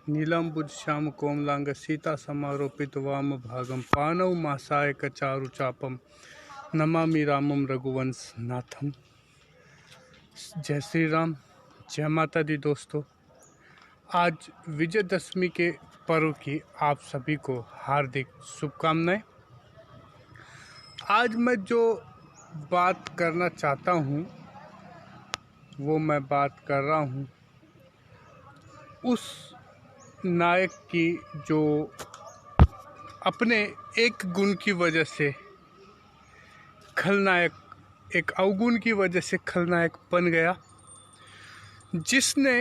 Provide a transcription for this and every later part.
नीलाम्बुज श्याम कोमलांग सीता समारोपित वाम भागम पानव मासाय चारु चापम नमामि रामम रघुवंश नाथम। जय श्री राम, जय माता दी। दोस्तों, आज विजयदशमी के पर्व की आप सभी को हार्दिक शुभकामनाएं। आज मैं जो बात करना चाहता हूँ वो मैं बात कर रहा हूँ उस नायक की जो अपने एक गुण की वजह से खलनायक, एक अवगुण की वजह से खलनायक बन गया, जिसने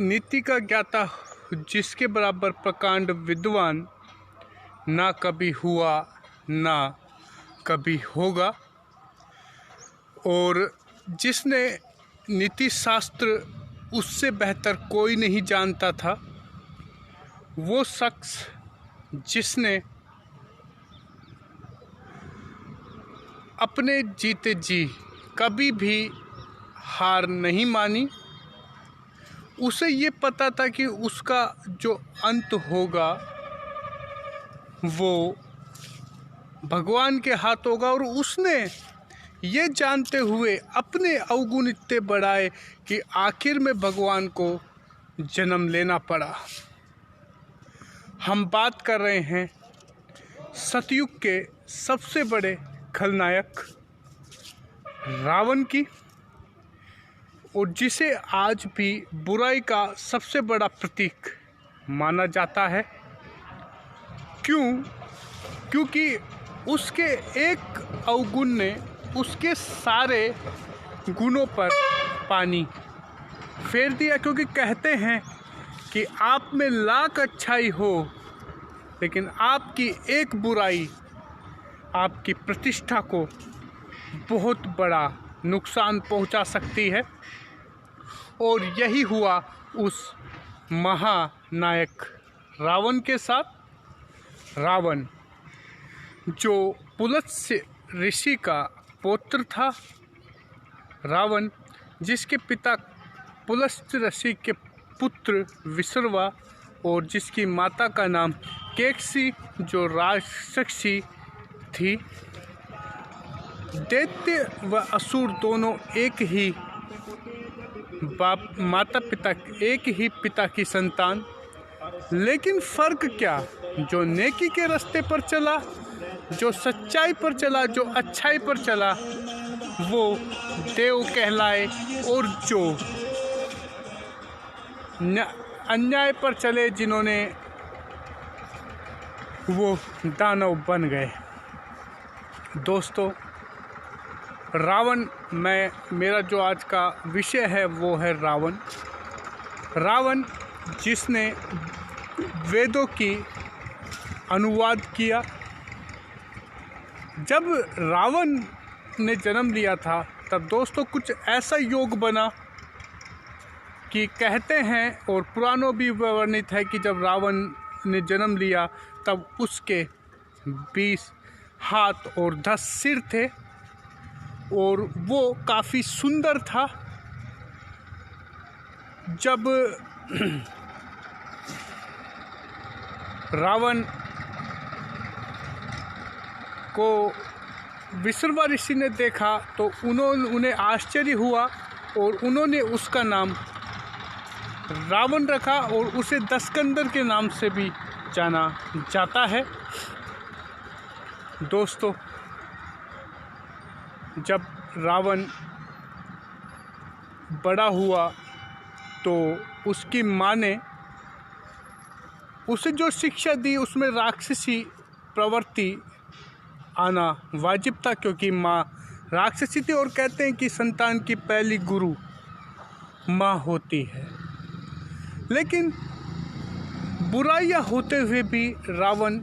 नीति का ज्ञाता, जिसके बराबर प्रकांड विद्वान ना कभी हुआ ना कभी होगा, और जिसने नीति शास्त्र उससे बेहतर कोई नहीं जानता था। वो शख्स जिसने अपने जीते जी कभी भी हार नहीं मानी, उसे ये पता था कि उसका जो अंत होगा वो भगवान के हाथ होगा, और उसने ये जानते हुए अपने अवगुण इतने बढ़ाए कि आखिर में भगवान को जन्म लेना पड़ा। हम बात कर रहे हैं सतयुग के सबसे बड़े खलनायक रावण की, और जिसे आज भी बुराई का सबसे बड़ा प्रतीक माना जाता है। क्योंकि उसके एक अवगुण ने उसके सारे गुणों पर पानी फेर दिया। क्योंकि कहते हैं कि आप में लाख अच्छाई हो, लेकिन आपकी एक बुराई आपकी प्रतिष्ठा को बहुत बड़ा नुकसान पहुंचा सकती है। और यही हुआ उस महानायक रावण के साथ। रावण जो पुलत्स्य ऋषि का पौत्र था, रावण जिसके पिता पुलत्स्य ऋषि के पुत्र विश्रवा और जिसकी माता का नाम केकसी जो राक्षसी थी। दैत्य व असुर दोनों एक ही माता पिता, एक ही पिता की संतान, लेकिन फर्क क्या? जो नेकी के रास्ते पर चला, जो सच्चाई पर चला, जो अच्छाई पर चला, वो देव कहलाए, और जो अन्याय पर चले, जिन्होंने वो दानव बन गए। दोस्तों, रावण मेरा जो आज का विषय है वो है रावण। रावण जिसने वेदों की अनुवाद किया। जब रावण ने जन्म लिया था तब दोस्तों कुछ ऐसा योग बना कि कहते हैं, और पुराणों भी वर्णित है, कि जब रावण ने जन्म लिया तब उसके 20 हाथ और 10 सिर थे, और वो काफ़ी सुंदर था। जब रावण को विश्रवा ऋषि ने देखा तो उन्हें आश्चर्य हुआ, और उन्होंने उसका नाम रावण रखा, और उसे दशकंदर के नाम से भी जाना जाता है। दोस्तों, जब रावण बड़ा हुआ तो उसकी माँ ने उसे जो शिक्षा दी उसमें राक्षसी प्रवृत्ति आना वाजिब था, क्योंकि माँ राक्षसी थी, और कहते हैं कि संतान की पहली गुरु माँ होती है। लेकिन बुराइयाँ होते हुए भी रावण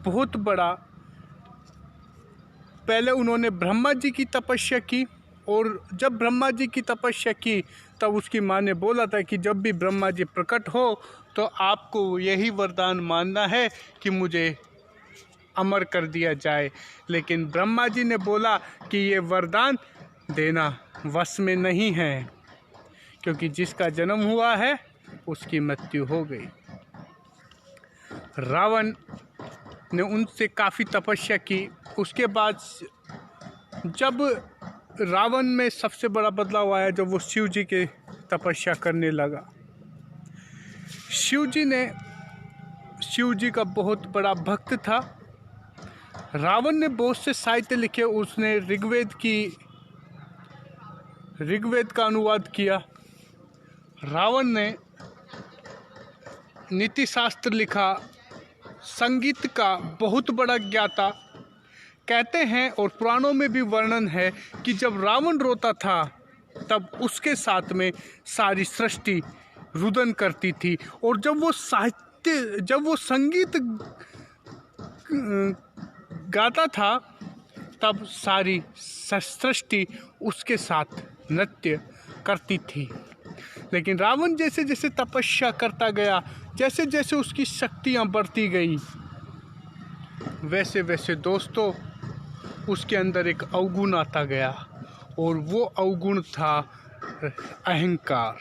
बहुत बड़ा, पहले उन्होंने ब्रह्मा जी की तपस्या की, और जब ब्रह्मा जी की तपस्या की तब उसकी माँ ने बोला था कि जब भी ब्रह्मा जी प्रकट हो तो आपको यही वरदान मानना है कि मुझे अमर कर दिया जाए। लेकिन ब्रह्मा जी ने बोला कि ये वरदान देना वश में नहीं है, क्योंकि जिसका जन्म हुआ है उसकी मृत्यु हो गई। रावण ने उनसे काफ़ी तपस्या की। उसके बाद जब रावण में सबसे बड़ा बदलाव आया जब वो शिव जी के तपस्या करने लगा। शिव जी का बहुत बड़ा भक्त था। रावण ने बहुत से साहित्य लिखे। उसने ऋग्वेद का अनुवाद किया। रावण ने नीति शास्त्र लिखा। संगीत का बहुत बड़ा ज्ञाता। कहते हैं और पुराणों में भी वर्णन है कि जब रावण रोता था तब उसके साथ में सारी सृष्टि रुदन करती थी, और जब वो संगीत गाता था तब सारी सृष्टि उसके साथ नृत्य करती थी। लेकिन रावण जैसे जैसे तपस्या करता गया, जैसे जैसे उसकी शक्तियाँ बढ़ती गई, वैसे वैसे दोस्तों उसके अंदर एक अवगुण आता गया, और वो अवगुण था अहंकार।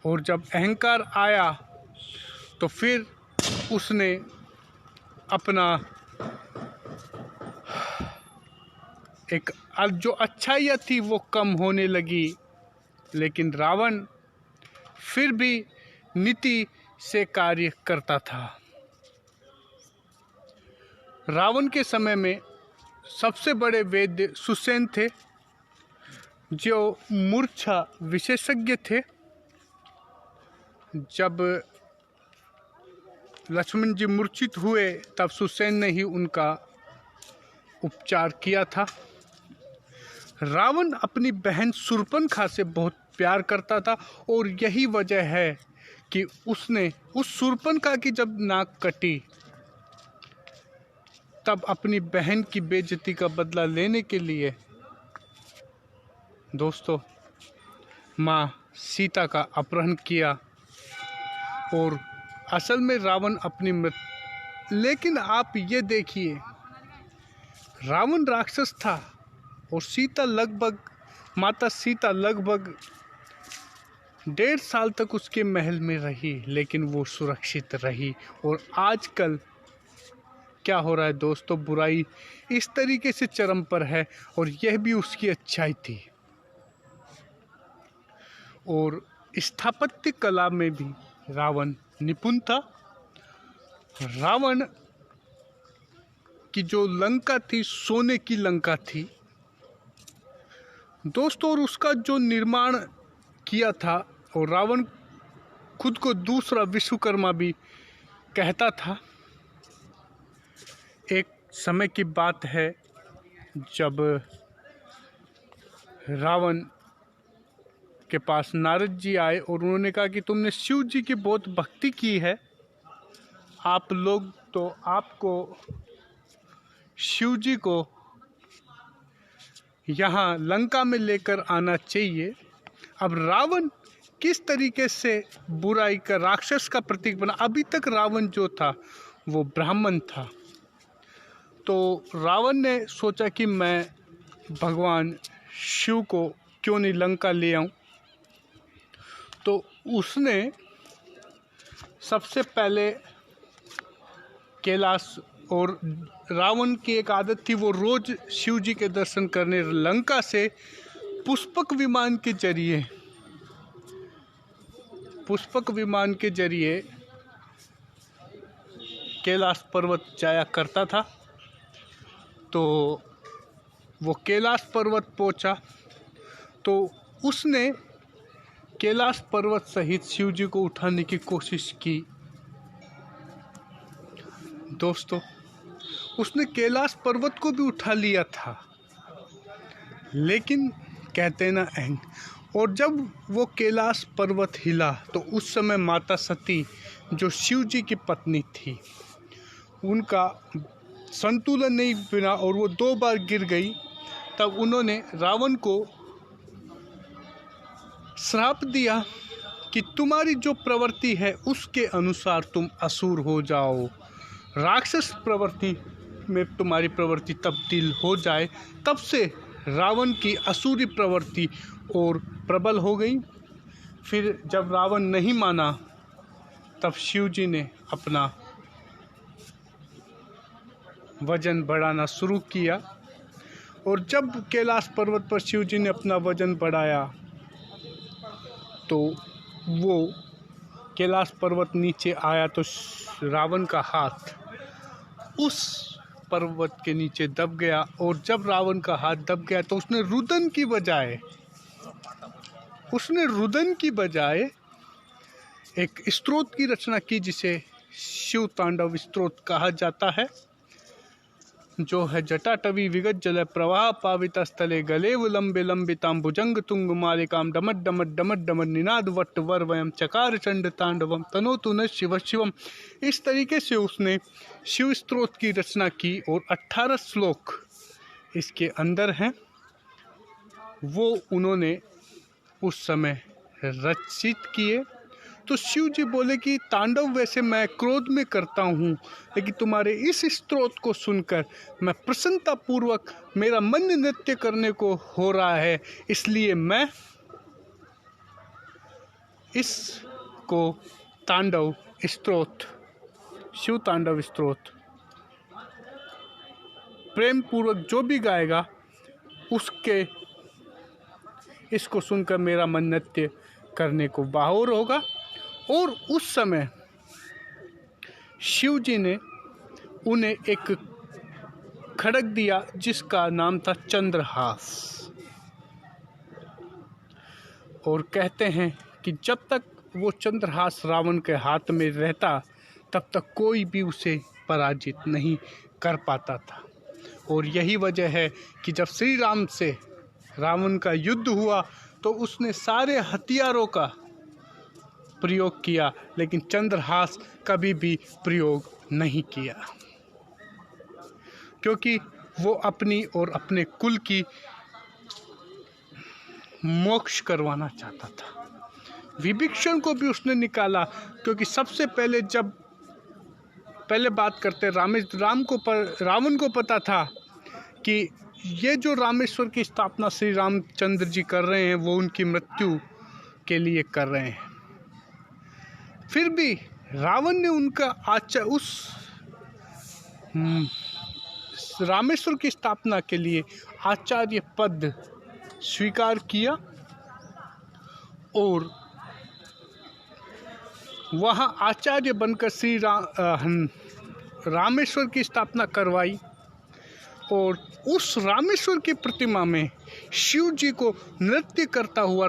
और जब अहंकार आया तो फिर उसने अपना एक जो अच्छाइयाँ थी वो कम होने लगी। लेकिन रावण फिर भी नीति से कार्य करता था। रावण के समय में सबसे बड़े वैद्य सुसेन थे, जो मूर्छा विशेषज्ञ थे। जब लक्ष्मण जी मूर्छित हुए तब सुसेन ने ही उनका उपचार किया था। रावण अपनी बहन शूर्पणखा से बहुत प्यार करता था, और यही वजह है कि उसने उस शूर्पणखा की जब नाक कटी तब अपनी बहन की बेइज्जती का बदला लेने के लिए दोस्तों माँ सीता का अपहरण किया। और असल में रावण अपनी लेकिन आप ये देखिए, रावण राक्षस था और माता सीता लगभग 1.5 साल तक उसके महल में रही, लेकिन वो सुरक्षित रही। और आजकल क्या हो रहा है दोस्तों, बुराई इस तरीके से चरम पर है, और यह भी उसकी अच्छाई थी। और स्थापत्य कला में भी रावण निपुण था। रावण की जो लंका थी सोने की लंका थी दोस्तों, और उसका जो निर्माण किया था, और रावण खुद को दूसरा विश्वकर्मा भी कहता था। एक समय की बात है जब रावण के पास नारद जी आए और उन्होंने कहा कि तुमने शिव जी की बहुत भक्ति की है, आप लोग तो आपको शिव जी को यहाँ लंका में लेकर आना चाहिए। अब रावण किस तरीके से बुराई का राक्षस का प्रतीक बना। अभी तक रावण जो था वो ब्राह्मण था। तो रावण ने सोचा कि मैं भगवान शिव को क्यों नहीं लंका ले आऊं। तो उसने सबसे पहले कैलाश, और रावण की एक आदत थी वो रोज शिव जी के दर्शन करने लंका से पुष्पक विमान के जरिए कैलाश पर्वत जाया करता था। तो वो कैलाश पर्वत पहुंचा तो उसने कैलाश पर्वत सहित शिव जी को उठाने की कोशिश की। दोस्तों उसने कैलाश पर्वत को भी उठा लिया था, लेकिन कहते ना अहंग। और जब वो कैलाश पर्वत हिला तो उस समय माता सती जो शिव जी की पत्नी थी उनका संतुलन नहीं बना और वो 2 बार गिर गई। तब उन्होंने रावण को श्राप दिया कि तुम्हारी जो प्रवृत्ति है उसके अनुसार तुम असुर हो जाओ, राक्षस प्रवृत्ति में तुम्हारी प्रवृत्ति तब्दील हो जाए। तब से रावण की असुरी प्रवृत्ति और प्रबल हो गई। फिर जब रावण नहीं माना तब शिव जी ने अपना वजन बढ़ाना शुरू किया और जब कैलाश पर्वत पर शिव जी ने अपना वजन बढ़ाया तो वो कैलाश पर्वत नीचे आया तो रावण का हाथ उस पर्वत के नीचे दब गया और जब रावण का हाथ दब गया तो उसने रुदन की बजाय एक स्तोत्र की रचना की जिसे शिव तांडव स्तोत्र कहा जाता है, जो है जटाटवी विगत जल प्रवाह पावित स्थले गले लंबे लंबिताम भुजंग तुंग मालिकाम डमट डमट डमट डमट निनाद वट वर वयम चकार चंड तांडवम तनोतु न शिव शिवम। इस तरीके से उसने शिव स्तोत्र की रचना की और 18 श्लोक इसके अंदर हैं, वो उन्होंने उस समय रचित किए। तो शिव जी बोले कि तांडव वैसे मैं क्रोध में करता हूँ, लेकिन तुम्हारे इस स्तोत्र को सुनकर मैं प्रसन्नता पूर्वक मेरा मन नृत्य करने को हो रहा है, इसलिए मैं इसको तांडव स्तोत्र, शिव तांडव स्तोत्र प्रेम पूर्वक जो भी गाएगा उसके इसको सुनकर मेरा मन नृत्य करने को बाहुर होगा। और उस समय शिव जी ने उन्हें एक खड्ग दिया जिसका नाम था चंद्रहास, और कहते हैं कि जब तक वो चंद्रहास रावण के हाथ में रहता तब तक कोई भी उसे पराजित नहीं कर पाता था। और यही वजह है कि जब श्री राम से रावण का युद्ध हुआ तो उसने सारे हथियारों का प्रयोग किया, लेकिन चंद्रहास कभी भी प्रयोग नहीं किया, क्योंकि वो अपनी और अपने कुल की मोक्ष करवाना चाहता था। विभीषण को भी उसने निकाला, क्योंकि सबसे पहले बात करते रावण को पता था कि ये जो रामेश्वर की स्थापना श्री रामचंद्र जी कर रहे हैं वो उनकी मृत्यु के लिए कर रहे हैं। फिर भी रावण ने उनका उस रामेश्वर की स्थापना के लिए आचार्य पद स्वीकार किया और वहां आचार्य बनकर श्री रामेश्वर की स्थापना करवाई। और उस रामेश्वर की प्रतिमा में शिव जी को नृत्य करता हुआ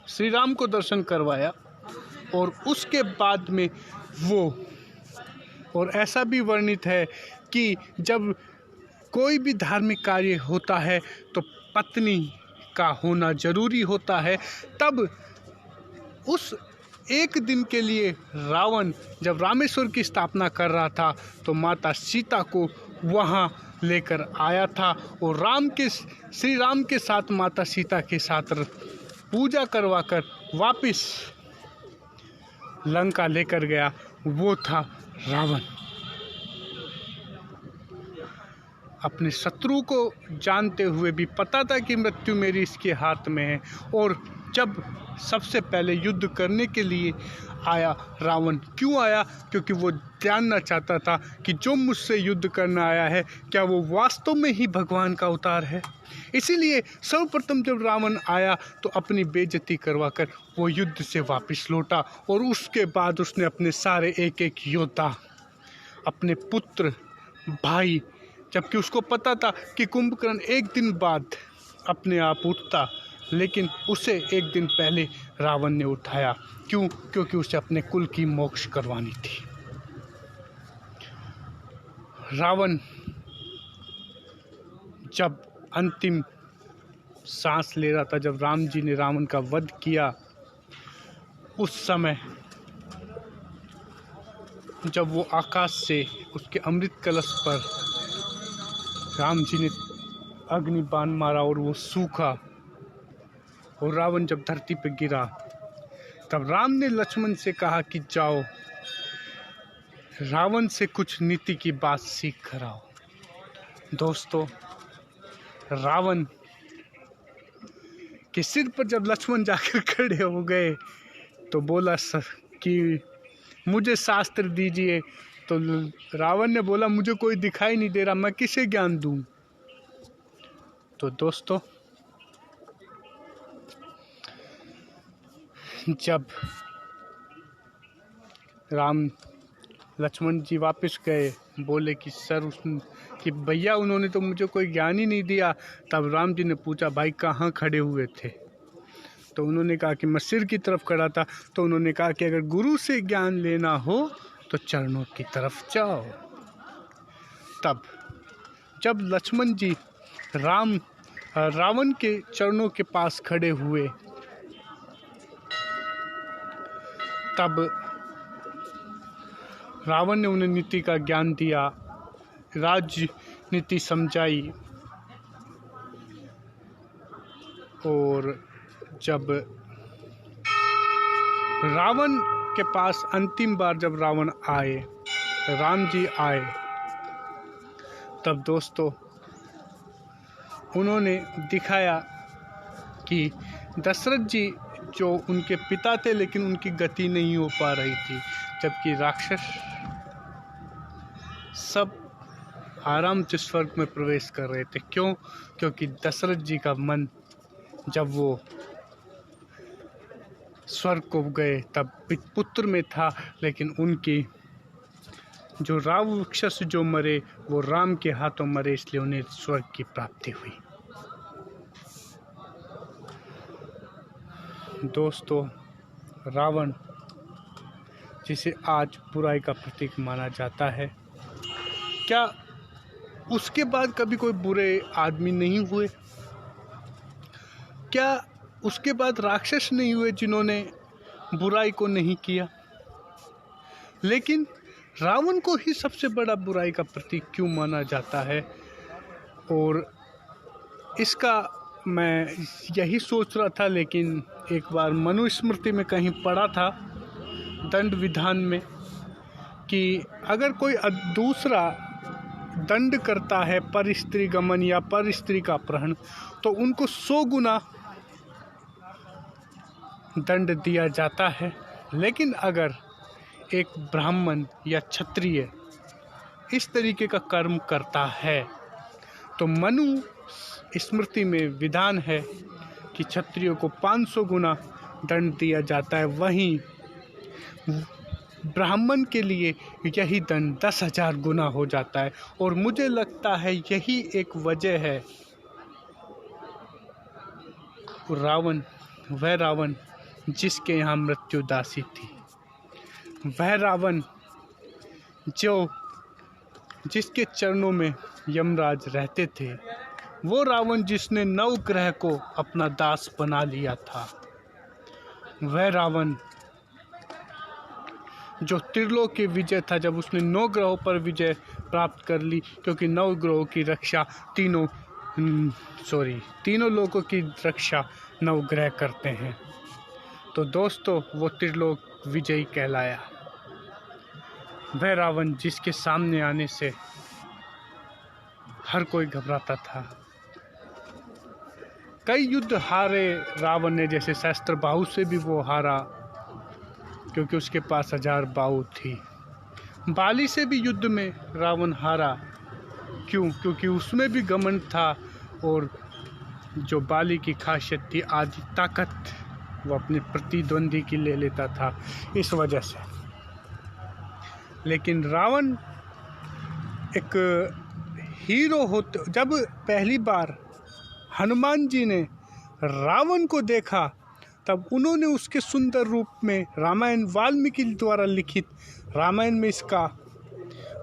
श्री राम को दर्शन करवाया। और उसके बाद में और ऐसा भी वर्णित है कि जब कोई भी धार्मिक कार्य होता है तो पत्नी का होना जरूरी होता है। तब उस एक दिन के लिए रावण जब रामेश्वर की स्थापना कर रहा था तो माता सीता को वहाँ लेकर आया था और श्री राम के साथ माता सीता के साथ पूजा करवाकर वापिस लंका लेकर गया, वो था रावण। अपने शत्रु को जानते हुए भी पता था कि मृत्यु मेरी इसके हाथ में है, और जब सबसे पहले युद्ध करने के लिए आया रावण, क्यों आया? क्योंकि वो जानना चाहता था कि जो मुझसे युद्ध करना आया है क्या वो वास्तव में ही भगवान का अवतार है। इसीलिए सर्वप्रथम जब रावण आया तो अपनी बेइज्जती करवाकर वो युद्ध से वापस लौटा, और उसके बाद उसने अपने सारे एक योद्धा, अपने पुत्र, भाई, जबकि उसको पता था कि कुंभकर्ण एक दिन बाद अपने आप उठता, लेकिन उसे एक दिन पहले रावण ने उठाया। क्यों? क्योंकि उसे अपने कुल की मोक्ष करवानी थी। रावण जब अंतिम सांस ले रहा था, जब राम जी ने रावण का वध किया, उस समय जब वो आकाश से उसके अमृत कलश पर राम जी ने अग्नि बाण मारा और वो सूखा, और रावण जब धरती पर गिरा, तब राम ने लक्ष्मण से कहा कि जाओ रावण से कुछ नीति की बात सीख कर आओ। दोस्तों, रावण के सिर पर जब लक्ष्मण जाकर खड़े हो गए तो बोला कि मुझे शास्त्र दीजिए। तो रावण ने बोला मुझे कोई दिखाई नहीं दे रहा, मैं किसे ज्ञान दूं। तो दोस्तों जब राम लक्ष्मण जी वापस गए, बोले कि सर कि भैया उन्होंने तो मुझे कोई ज्ञान ही नहीं दिया। तब राम जी ने पूछा भाई कहाँ खड़े हुए थे? तो उन्होंने कहा कि मैं सिर की तरफ खड़ा था। तो उन्होंने कहा कि अगर गुरु से ज्ञान लेना हो तो चरणों की तरफ जाओ। तब जब लक्ष्मण जी रावण के चरणों के पास खड़े हुए, तब रावण ने उन्हें नीति का ज्ञान दिया, राजनीति समझाई। और जब रावण के पास अंतिम बार जब रावण आए, राम जी आए, तब दोस्तों उन्होंने दिखाया कि दशरथ जी जो उनके पिता थे लेकिन उनकी गति नहीं हो पा रही थी, जबकि राक्षस सब आराम से स्वर्ग में प्रवेश कर रहे थे। क्यों? क्योंकि दशरथ जी का मन जब वो स्वर्ग को गए तब पुत्र में था, लेकिन उनकी जो राक्षस जो मरे वो राम के हाथों मरे, इसलिए उन्हें स्वर्ग की प्राप्ति हुई। दोस्तों रावण जिसे आज बुराई का प्रतीक माना जाता है, क्या उसके बाद कभी कोई बुरे आदमी नहीं हुए? क्या उसके बाद राक्षस नहीं हुए जिन्होंने बुराई को नहीं किया? लेकिन रावण को ही सबसे बड़ा बुराई का प्रतीक क्यों माना जाता है? और इसका मैं यही सोच रहा था, लेकिन एक बार मनुस्मृति में कहीं पढ़ा था दंड विधान में कि अगर कोई दूसरा दंड करता है पर स्त्री गमन या पर स्त्री का अपहरण, तो उनको 100 गुना दंड दिया जाता है। लेकिन अगर एक ब्राह्मण या क्षत्रिय इस तरीके का कर्म करता है तो मनु स्मृति में विधान है कि क्षत्रियों को 500 गुना दंड दिया जाता है। वहीं ब्राह्मण के लिए यही दंड 10,000 गुना हो जाता है। और मुझे लगता है यही एक वजह है वह रावण जिसके यहाँ मृत्यु दासी थी, वह रावण जिसके चरणों में यमराज रहते थे, वो रावण जिसने 9 ग्रह को अपना दास बना लिया था, वह रावण जो त्रिलोक के विजय था, जब उसने 9 ग्रहों पर विजय प्राप्त कर ली, क्योंकि 9 ग्रहों की रक्षा तीनों लोकों की रक्षा 9 ग्रह करते हैं। तो दोस्तों वो त्रिलोक विजयी कहलाया, वह रावण जिसके सामने आने से हर कोई घबराता था। कई युद्ध हारे रावण ने, जैसे शस्त्र बाहु से भी वो हारा क्योंकि उसके पास 1000 बाहु थी। बाली से भी युद्ध में रावण हारा, क्यों? क्योंकि उसमें भी घमंड था और जो बाली की खासियत थी आदि ताकत वो अपने प्रतिद्वंदी की ले लेता था, इस वजह से। लेकिन रावण एक हीरो होते, जब पहली बार हनुमान जी ने रावण को देखा तब उन्होंने उसके सुंदर रूप में रामायण वाल्मीकि द्वारा लिखित रामायण में इसका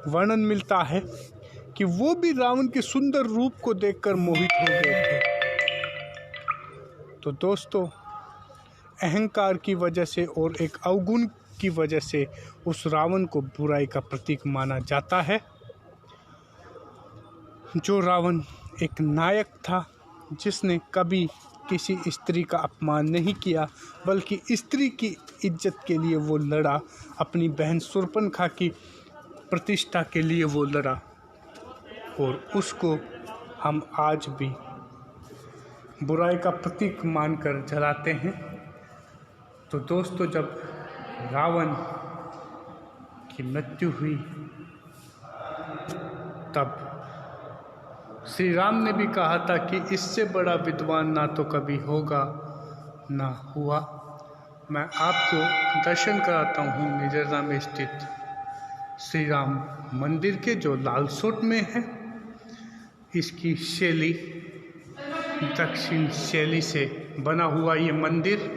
वर्णन मिलता है कि वो भी रावण के सुंदर रूप को देखकर मोहित हो गए थे। तो दोस्तों अहंकार की वजह से और एक अवगुण की वजह से उस रावण को बुराई का प्रतीक माना जाता है। जो रावण एक नायक था, जिसने कभी किसी स्त्री का अपमान नहीं किया, बल्कि स्त्री की इज्जत के लिए वो लड़ा, अपनी बहन शूर्पणखा की प्रतिष्ठा के लिए वो लड़ा, और उसको हम आज भी बुराई का प्रतीक मानकर जलाते हैं। तो दोस्तों, जब रावण की मृत्यु हुई तब श्री राम ने भी कहा था कि इससे बड़ा विद्वान ना तो कभी होगा ना हुआ। मैं आपको दर्शन कराता हूँ निजरना में स्थित श्री राम मंदिर के, जो लालसोट में है। इसकी शैली दक्षिण शैली से बना हुआ ये मंदिर।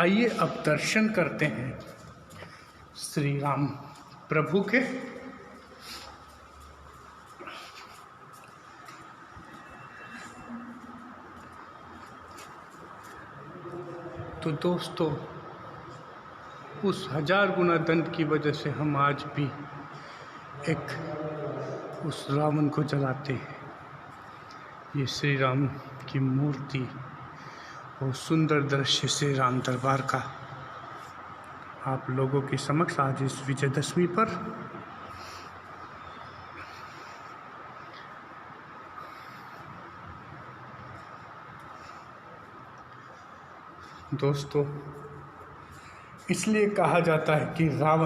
आइए अब दर्शन करते हैं श्री राम प्रभु के। तो दोस्तों, उस 1000 गुना दंड की वजह से हम आज भी उस रावण को जलाते हैं। ये श्री राम की मूर्ति और सुंदर दृश्य श्री राम दरबार का आप लोगों के समक्ष आज इस विजयदशमी पर दोस्तों, इसलिए कहा जाता है कि रावण